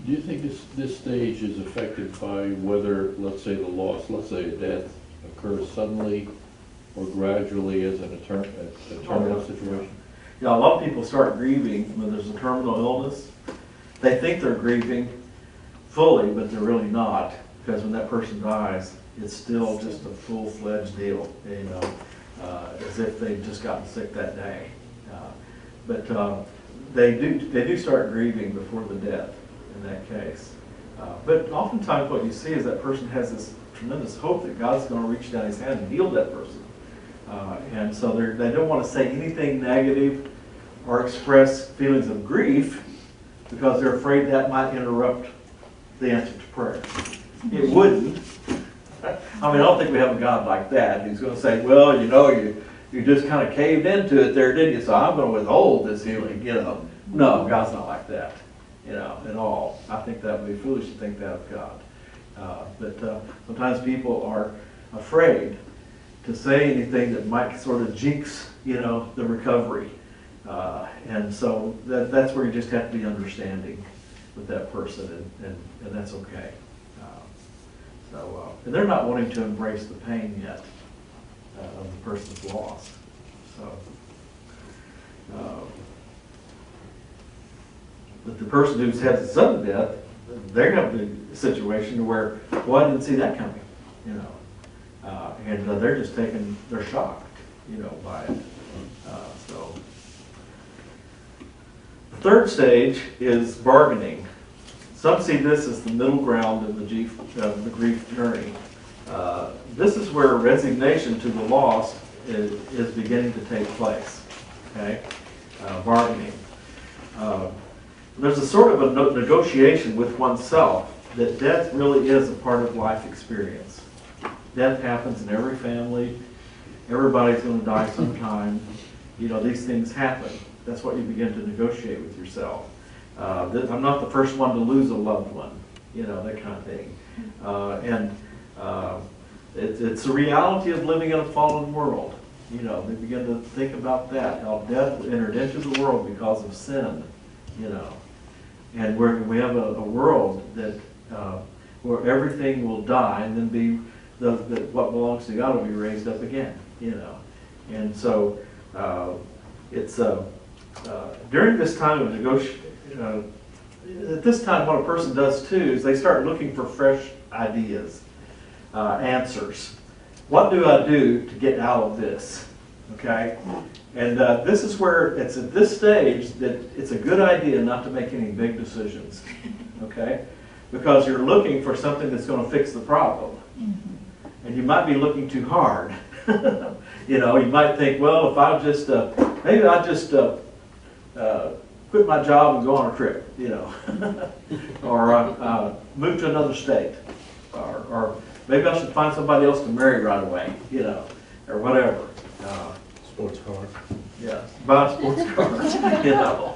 Do you think this stage is affected by whether, let's say, the loss, let's say a death occurs suddenly or gradually as a terminal situation? Yeah, a lot of people start grieving when there's a terminal illness. They think they're grieving fully, but they're really not, because when that person dies, it's still just a full-fledged deal, you know, as if they've just gotten sick that day. But they do start grieving before the death in that case. But oftentimes what you see is that person has this tremendous hope that God's going to reach down his hand and heal that person. And so they don't want to say anything negative or express feelings of grief because they're afraid that might interrupt the answer to prayer. It wouldn't. I mean, I don't think we have a God like that who's going to say, well, you know, you just kind of caved into it there, didn't you? So I'm going to withhold this healing, you know. No, God's not like that, you know, at all. I think that would be foolish to think that of God. But sometimes people are afraid to say anything that might sort of jinx, you know, the recovery. And so that's where you just have to be understanding with that person, and that's okay. And they're not wanting to embrace the pain yet of the person's loss. But the person who's had the sudden death, they're going to be a situation where, well, I didn't see that coming, you know. And they're just they're shocked, you know, by it. The third stage is bargaining. Some see this as the middle ground in the grief journey. This is where resignation to the loss is beginning to take place. Okay, bargaining. There's a sort of a negotiation with oneself that death really is a part of life experience. Death happens in every family. Everybody's going to die sometime. You know, these things happen. That's what you begin to negotiate with yourself. I'm not the first one to lose a loved one, you know, that kind of thing. It's the reality of living in a fallen world. You know, they begin to think about that, how death entered into the world because of sin, you know. And we have a world that where everything will die and then what belongs to God will be raised up again, you know. And so it's during this time of at this time, what a person does too is they start looking for fresh ideas, answers. What do I do to get out of this? Okay? And this is where it's at this stage that it's a good idea not to make any big decisions. Okay? Because you're looking for something that's going to fix the problem. And you might be looking too hard. You know, you might think, well, if I just, maybe I'll just quit my job and go on a trip, you know, or move to another state, or maybe I should find somebody else to marry right away, you know, or whatever. Sports car. Yeah, buy a sports car, you know.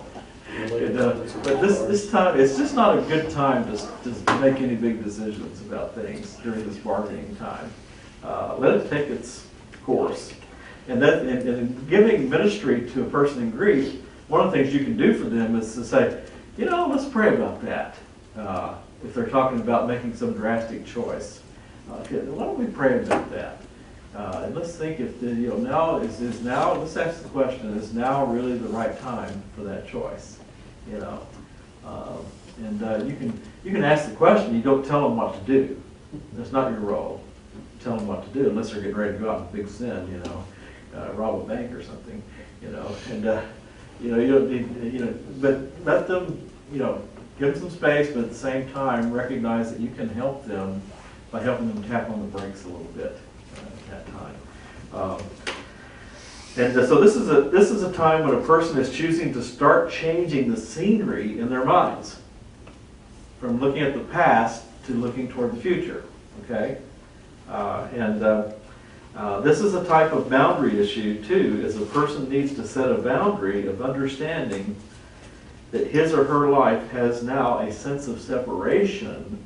But this time, it's just not a good time to make any big decisions about things during this bargaining time. Let it take its course. And that, in giving ministry to a person in grief, one of the things you can do for them is to say, you know, let's pray about that. If they're talking about making some drastic choice, why don't we pray about that? And let's think if now is now. Let's ask the question: is now really the right time for that choice? You know, and you can ask the question. You don't tell them what to do. That's not your role. Tell them what to do unless they're getting ready to go out in a big sin. You know, rob a bank or something. You know, and you don't need but let them give them some space, but at the same time recognize that you can help them by helping them tap on the brakes a little bit at that time. And so this is a time when a person is choosing to start changing the scenery in their minds, from looking at the past to looking toward the future. Okay, this is a type of boundary issue too, as a person needs to set a boundary of understanding that his or her life has now a sense of separation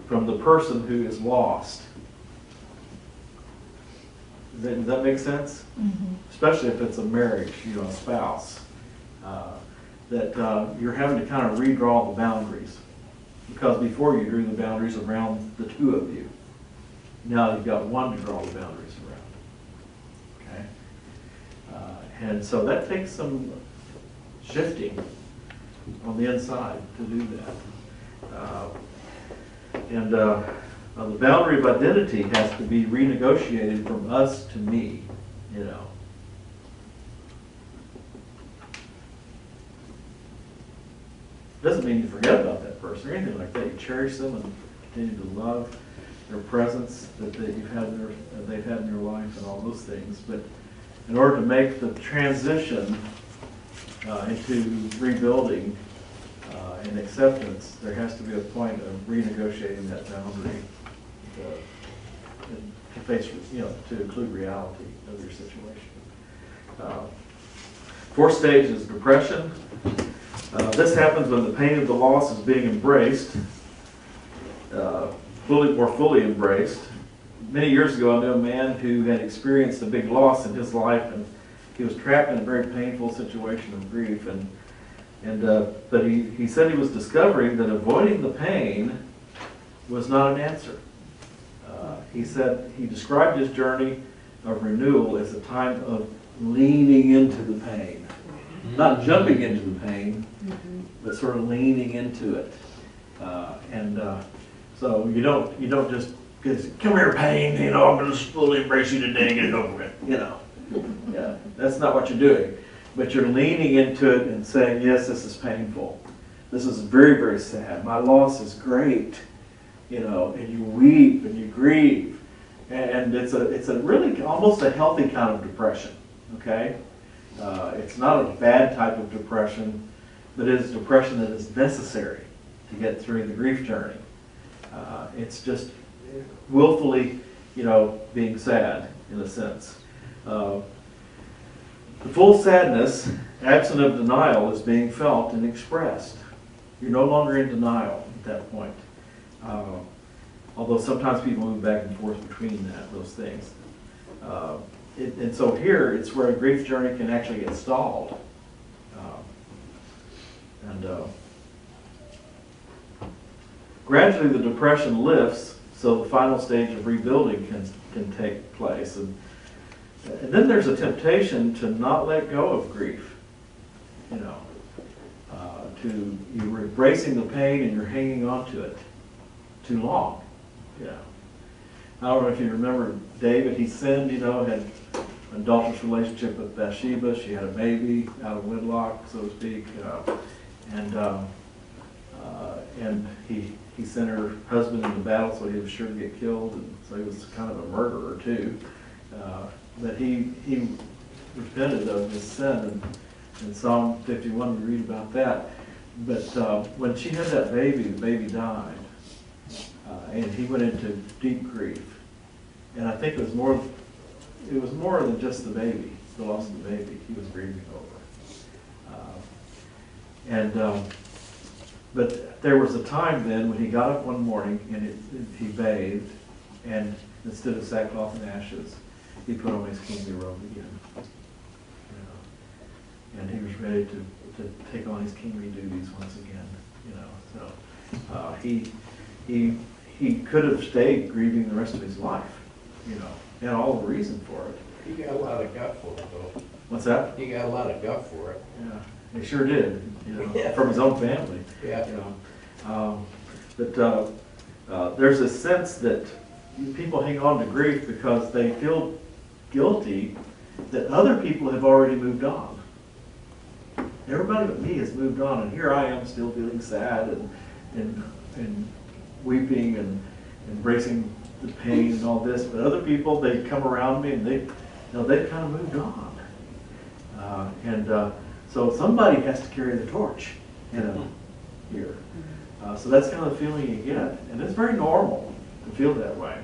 from the person who is lost. Does that make sense? Mm-hmm. Especially if it's a marriage, a spouse. That you're having to kind of redraw the boundaries. Because before you drew the boundaries around the two of you. Now you've got one to draw the boundaries around. Okay? And so that takes some shifting on the inside to do that. The boundary of identity has to be renegotiated from us to me, Doesn't mean you forget about that person or anything like that. You cherish them and continue to love their presence that they've had in your life and all those things. But in order to make the transition into rebuilding and acceptance, there has to be a point of renegotiating that boundary to face, to include reality of your situation. Fourth stage is depression. This happens when the pain of the loss is being embraced, more fully embraced. Many years ago, I knew a man who had experienced a big loss in his life, and he was trapped in a very painful situation of grief. But he said he was discovering that avoiding the pain was not an answer. He said he described his journey of renewal as a time of leaning into the pain, not jumping into the pain, but sort of leaning into it. So you don't just come here, pain. I'm going to fully embrace you today and get it over with. Yeah, that's not what you're doing. But you're leaning into it and saying, yes, this is painful. This is very, very sad. My loss is great. And you weep and you grieve. And it's a really almost a healthy kind of depression, okay? It's not a bad type of depression, but it is depression that is necessary to get through the grief journey. It's just willfully, being sad in a sense. The full sadness, absent of denial, is being felt and expressed. You're no longer in denial at that point. Although sometimes people move back and forth between those things. And so here, it's where a grief journey can actually get stalled. Gradually the depression lifts, so the final stage of rebuilding can take place. And then there's a temptation to not let go of grief, you're embracing the pain and you're hanging on to it too long. Yeah. I don't know if you remember David, he sinned, had an adulterous relationship with Bathsheba. She had a baby out of wedlock, so to speak. And he sent her husband into battle, so he was sure to get killed, and so he was kind of a murderer too. But he repented of his sin, and in Psalm 51 we read about that. But when she had that baby, the baby died, and he went into deep grief. And I think it was more than just the baby, the loss of the baby. He was grieving over. But there was a time then when he got up one morning and he bathed, and instead of sackcloth and ashes, he put on his kingly robe again. And he was ready to take on his kingly duties once again. So he could have stayed grieving the rest of his life. He had all the reason for it. He got a lot of guff for it, though. What's that? He got a lot of guff for it. Yeah, he sure did. Yeah. From his own family. Yeah. But there's a sense that people hang on to grief because they feel guilty that other people have already moved on. Everybody but me has moved on, and here I am still feeling sad and weeping and embracing the pain and all this. But other people, they come around me and they've kind of moved on. So somebody has to carry the torch, here. So that's kind of the feeling you get, and it's very normal to feel that way.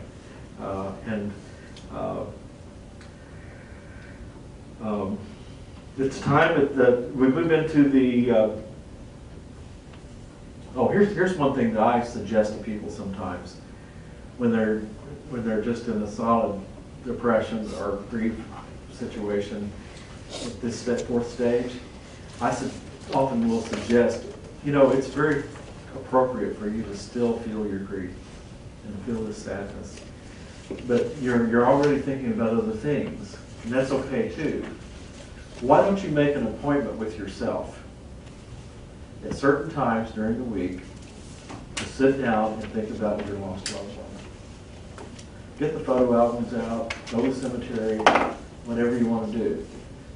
It's time that we move into the. Here's one thing that I suggest to people sometimes when they're just in a solid depression or grief situation at this fourth stage. I often will suggest, it's very appropriate for you to still feel your grief and feel the sadness, but you're already thinking about other things, and that's okay too. Why don't you make an appointment with yourself at certain times during the week to sit down and think about your lost loved one? Get the photo albums out, go to the cemetery, whatever you want to do.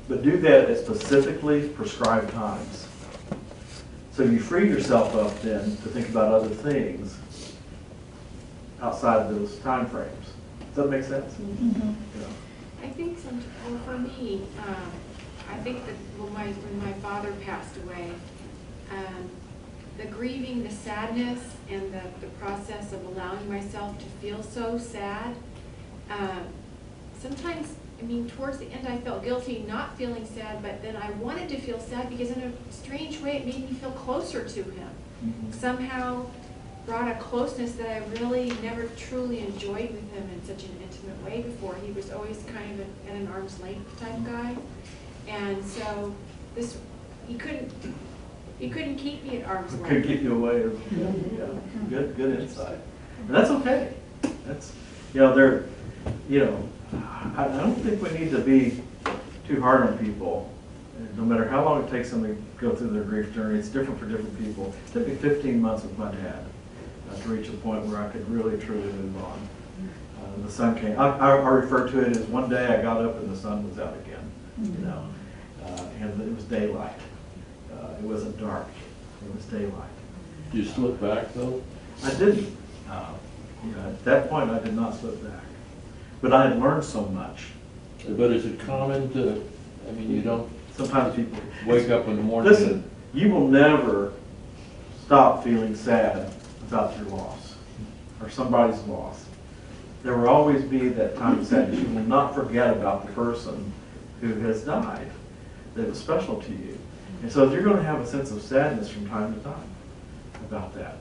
But do that at specifically prescribed times. So you free yourself up then to think about other things outside of those time frames. Does that make sense? Mm-hmm. I think for me, I think that when my father passed away, the grieving, the sadness, and the process of allowing myself to feel so sad, sometimes, towards the end I felt guilty not feeling sad, but then I wanted to feel sad because in a strange way it made me feel closer to him. Mm-hmm. Somehow brought a closeness that I really never truly enjoyed with him in such an intimate way before. He was always kind of at an arm's length type guy. And so he couldn't keep me at arm's length. Could keep you away. Yeah. Good insight. And that's okay. That's I don't think we need to be too hard on people. No matter how long it takes them to go through their grief journey, it's different for different people. It took me 15 months with my dad to reach a point where I could really, truly move on. The sun came. I refer to it as one day I got up and the sun was out again. And it was daylight. It wasn't dark. It was daylight. You slip back though? I didn't. At that point, I did not slip back. But I had learned so much. But is it common to, you don't Sometimes people wake up in the morning? Listen, you will never stop feeling sad about your loss or somebody's loss. There will always be that time of sadness. You will not forget about the person who has died that was special to you. And so you're going to have a sense of sadness from time to time about that.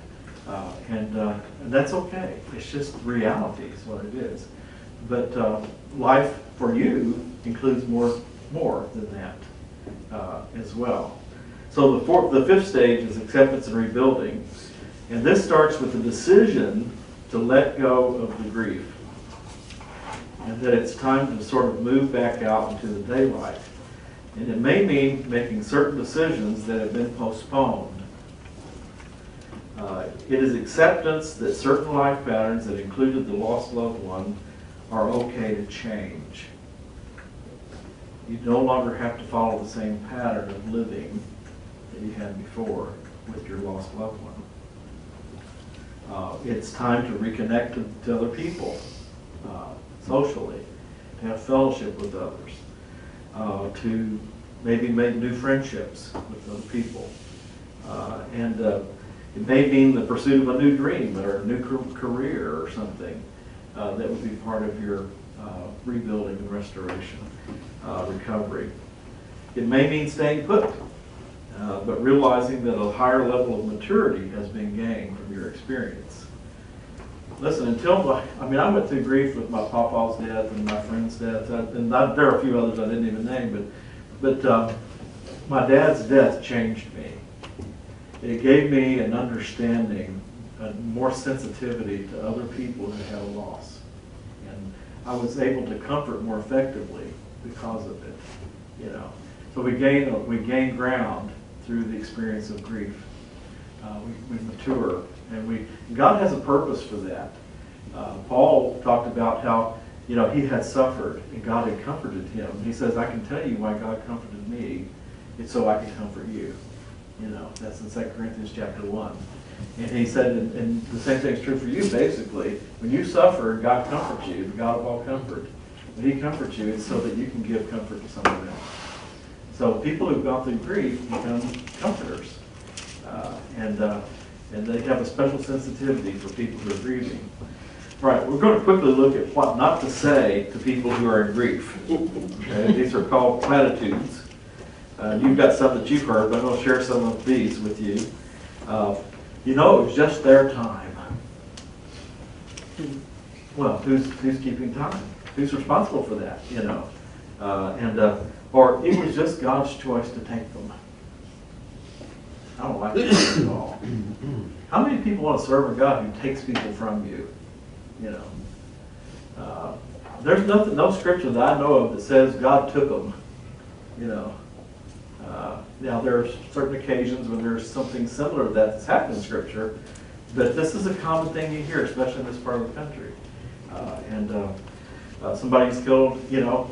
And that's okay. It's just reality is what it is. But life for you includes more than that as well. So the fifth stage is acceptance and rebuilding. And this starts with the decision to let go of the grief. And that it's time to sort of move back out into the daylight. And it may mean making certain decisions that have been postponed It is acceptance that certain life patterns that included the lost loved one are okay to change. You no longer have to follow the same pattern of living that you had before with your lost loved one. It's time to reconnect to other people socially, to have fellowship with others, to maybe make new friendships with other people. And it may mean the pursuit of a new dream or a new career or something that would be part of your rebuilding and restoration, recovery. It may mean staying put, but realizing that a higher level of maturity has been gained from your experience. Listen, I went through grief with my papa's death and my friend's death, and there are a few others I didn't even name, but my dad's death changed me. It gave me an understanding, more sensitivity to other people who had a loss. And I was able to comfort more effectively because of it, you know. So we gain ground through the experience of grief. We mature, and God has a purpose for that. Paul talked about how, you know, he had suffered and God had comforted him. He says, I can tell you why God comforted me. It's so I can comfort you. You know, that's in 2 Corinthians chapter 1. And he said, and the same thing is true for you, basically. When you suffer, God comforts you, the God of all comfort. When he comforts you, it's so that you can give comfort to someone else. So people who've gone through grief become comforters. And they have a special sensitivity for people who are grieving. All right, we're going to quickly look at what not to say to people who are in grief. Okay, these are called platitudes. You've got some that you've heard, but I'm going to share some of these with you. You know, it was just their time. Well, who's keeping time? Who's responsible for that? You know, or it was just God's choice to take them. I don't like that at all. How many people want to serve a God who takes people from you? You know, there's no scripture that I know of that says God took them. You know. Now, there are certain occasions when there's something similar to that that's happened in Scripture, but this is a common thing you hear, especially in this part of the country. Somebody's killed, you know,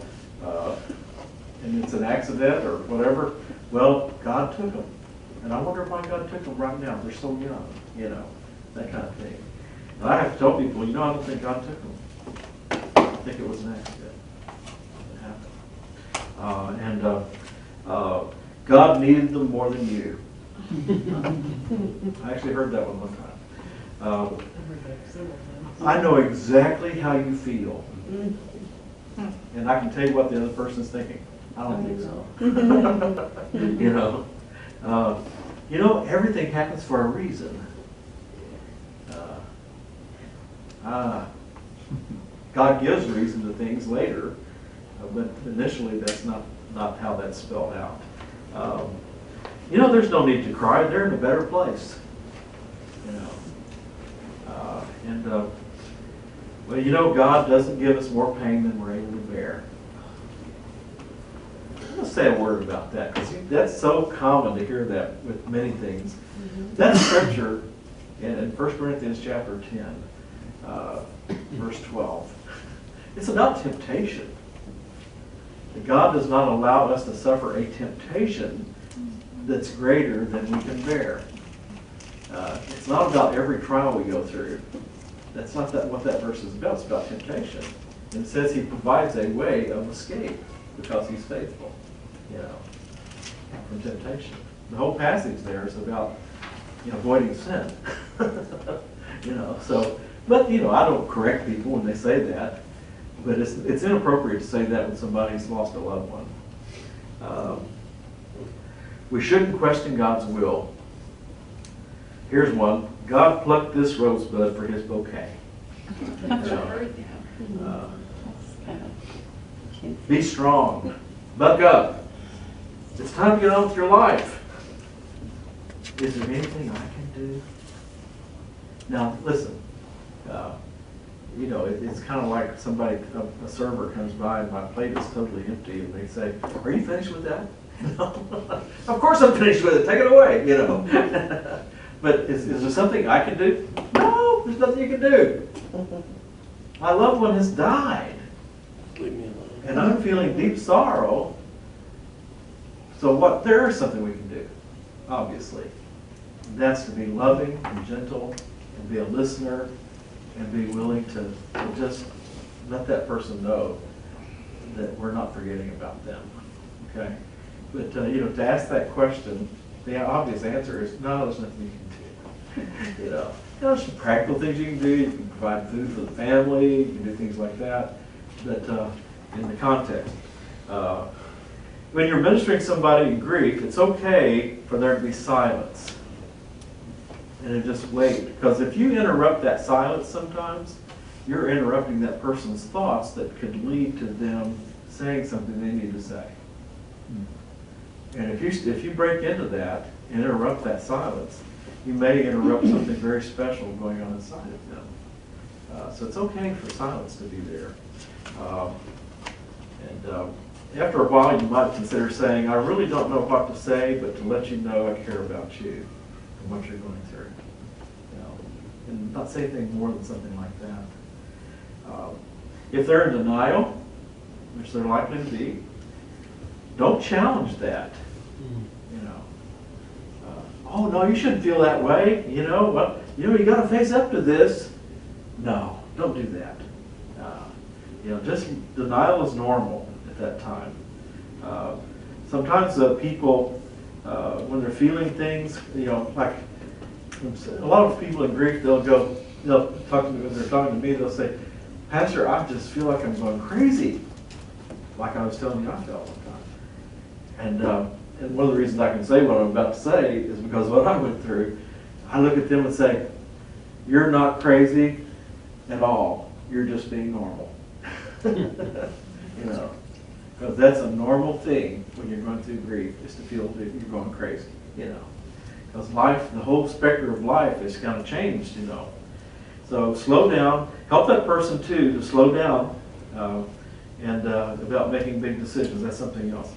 and it's an accident or whatever. Well, God took them. And I wonder why God took them right now. They're so young, you know, that kind of thing. And I have to tell people, you know, I don't think God took them. I think it was an accident. It happened. God needed them more than you. I actually heard that one time. I know exactly how you feel. And I can tell you what the other person's thinking. I don't think so. You know, everything happens for a reason. God gives reason to things later, but initially that's not how that's spelled out. You know, there's no need to cry. They're in a better place. You know, well, you know, God doesn't give us more pain than we're able to bear. I'm going to say a word about that because that's so common to hear that with many things. That scripture in 1 Corinthians chapter 10, verse 12, it's about temptation. God does not allow us to suffer a temptation that's greater than we can bear. It's not about every trial we go through. That's not what that verse is about. It's about temptation. And it says he provides a way of escape because he's faithful, you know, from temptation. The whole passage there is about, you know, avoiding sin. You know, so, but, you know, I don't correct people when they say that. But it's inappropriate to say that when somebody's lost a loved one. We shouldn't question God's will. Here's one. God plucked this rosebud for his bouquet. I've heard that. Be strong. Buck up. It's time to get on with your life. Is there anything I can do? Now, listen. You know, it's kind of like somebody, a server comes by and my plate is totally empty and they say, are you finished with that? You know? Of course I'm finished with it. Take it away, you know. But is there something I can do? No, there's nothing you can do. My loved one has died, Leave me alone. and I'm feeling deep sorrow. So what? There is something we can do, obviously. And that's to be loving and gentle, and be a listener, and be willing to just let that person know that we're not forgetting about them. Okay? But to ask that question, the obvious answer is no. There's nothing you can do. There's some practical things you can do. You can provide food for the family. You can do things like that. But in the context, when you're ministering somebody in grief, it's okay for there to be silence, and to just wait. Because if you interrupt that silence, sometimes you're interrupting that person's thoughts that could lead to them saying something they need to say. And if you break into that, interrupt that silence, you may interrupt something very special going on inside of them. So it's okay for silence to be there. After a while, you might consider saying, I really don't know what to say, but to let you know I care about you and what you're going through. And not say anything more than something like that. If they're in denial, which they're likely to be, don't challenge that. Oh no, you shouldn't feel that way. You got to face up to this. No, don't do that. Just denial is normal at that time. Sometimes people, when they're feeling things, like a lot of people in grief, they'll talk to me when they're talking to me. They'll say, Pastor, I just feel like I'm going crazy, like I was telling you I felt one time. And one of the reasons I can say what I'm about to say is because of what I went through. I look at them and say, you're not crazy at all. You're just being normal. Because that's a normal thing when you're going through grief, is to feel that you're going crazy, Because life, the whole spectrum of life is kind of changed, So slow down. Help that person, too, to slow down and about making big decisions. That's something else.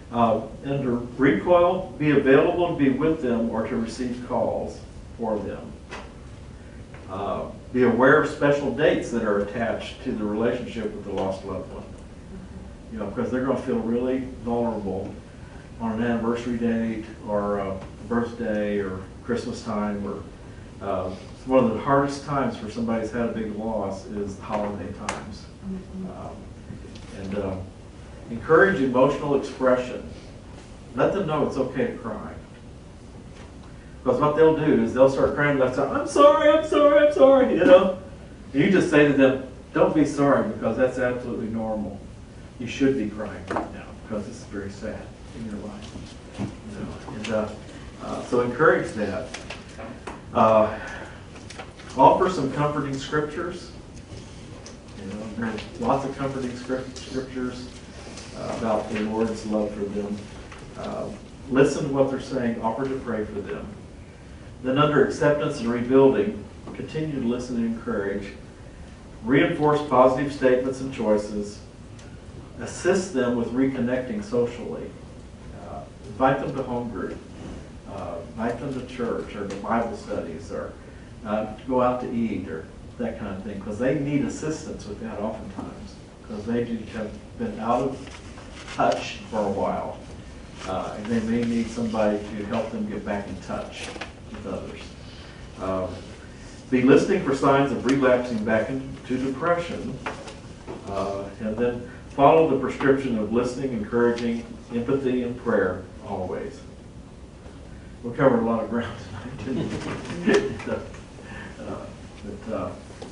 And to recoil, be available to be with them or to receive calls for them. Be aware of special dates that are attached to the relationship with the lost loved one. Because they're going to feel really vulnerable on an anniversary date or a birthday or Christmas time. Or one of the hardest times for somebody who's had a big loss is holiday times. Encourage emotional expression. Let them know it's okay to cry. Because what they'll do is they'll start crying left side, I'm sorry, I'm sorry, I'm sorry, And you just say to them, don't be sorry, because that's absolutely normal. You should be crying right now, because it's very sad in your life. So encourage that. Offer some comforting scriptures. There's lots of comforting scriptures about the Lord's love for them. Listen to what they're saying, offer to pray for them. Then under acceptance and rebuilding, continue to listen and encourage. Reinforce positive statements and choices. Assist them with reconnecting socially. Invite them to home group. Invite them to church or to Bible studies or go out to eat or that kind of thing, because they need assistance with that oftentimes, because they have been out of touch for a while, and they may need somebody to help them get back in touch with others. Be listening for signs of relapsing back into depression, and then follow the prescription of listening, encouraging, empathy, and prayer always. We covered a lot of ground tonight.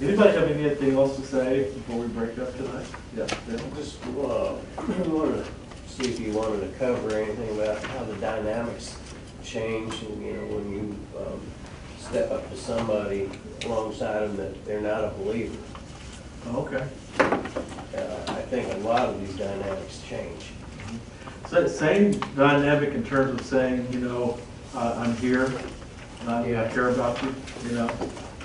Anybody have anything else to say before we break up tonight? Yeah. Just wanted to see if you wanted to cover anything about how the dynamics change, and when you step up to somebody alongside them that they're not a believer. Okay. I think a lot of these dynamics change. So same dynamic in terms of saying, I'm here, I care about you,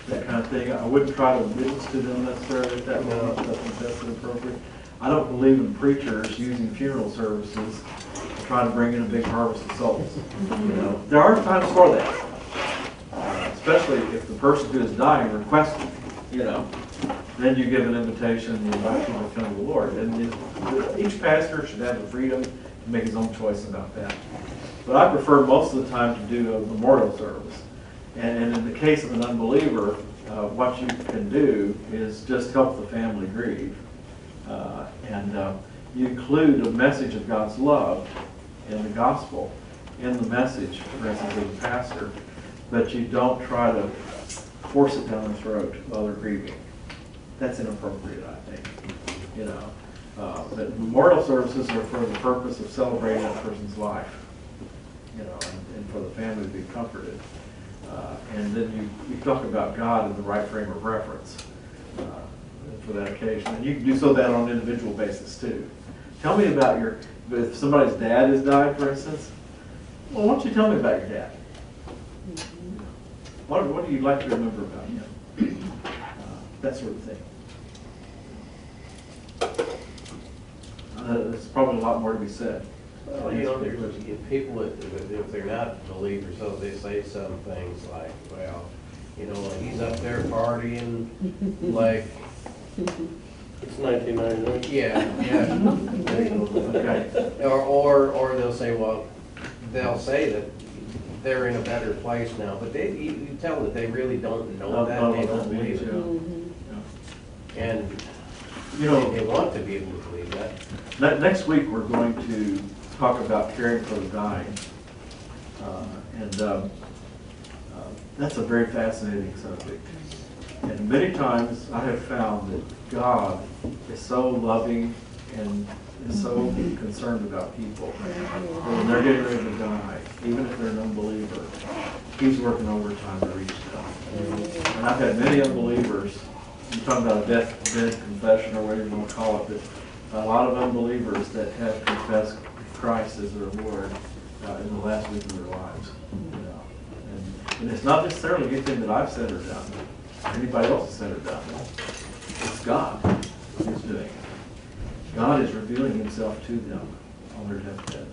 that kind of thing. I wouldn't try to witness to them necessarily at that moment. I think that's inappropriate. I don't believe in preachers using funeral services to try to bring in a big harvest of souls. There are times for that. especially if the person who is dying requests it, you know, then you give an invitation, you invite people to come to the Lord. And each pastor should have the freedom to make his own choice about that. But I prefer most of the time to do a memorial service. And in the case of an unbeliever, what you can do is just help the family grieve. You include a message of God's love in the gospel, in the message, for instance, of the pastor, but you don't try to force it down their throat while they're grieving. That's inappropriate, I think. You know, but memorial services are for the purpose of celebrating that person's life, you know, and for the family to be comforted. And then you talk about God in the right frame of reference for that occasion. And you can do so that on an individual basis too. Tell me about if somebody's dad has died, for instance, well, why don't you tell me about your dad? What do you like to remember about him? That sort of thing. There's probably a lot more to be said. Well, you know, there's people that, if they're not believers, so they say some things like, well, you know, he's up there partying, like, It's 1999. yeah. Okay. Or they'll say, well, they'll say that they're in a better place now, but you tell them that they really don't know that, they don't believe it. And You know, they want to be able to believe that. Next week, we're going to talk about caring for the dying. That's a very fascinating subject. And many times I have found that God is so loving and is so concerned about people. That when they're getting ready to die, even if they're an unbeliever, He's working overtime to reach them. And I've had many unbelievers, you're talking about a deathbed confession or whatever you want to call it, but a lot of unbelievers that have confessed Christ as their Lord in the last week of their lives. You know? And it's not necessarily anything that I've said or done, or anybody else has said or done. It's God who's doing it. God is revealing Himself to them on their deathbed.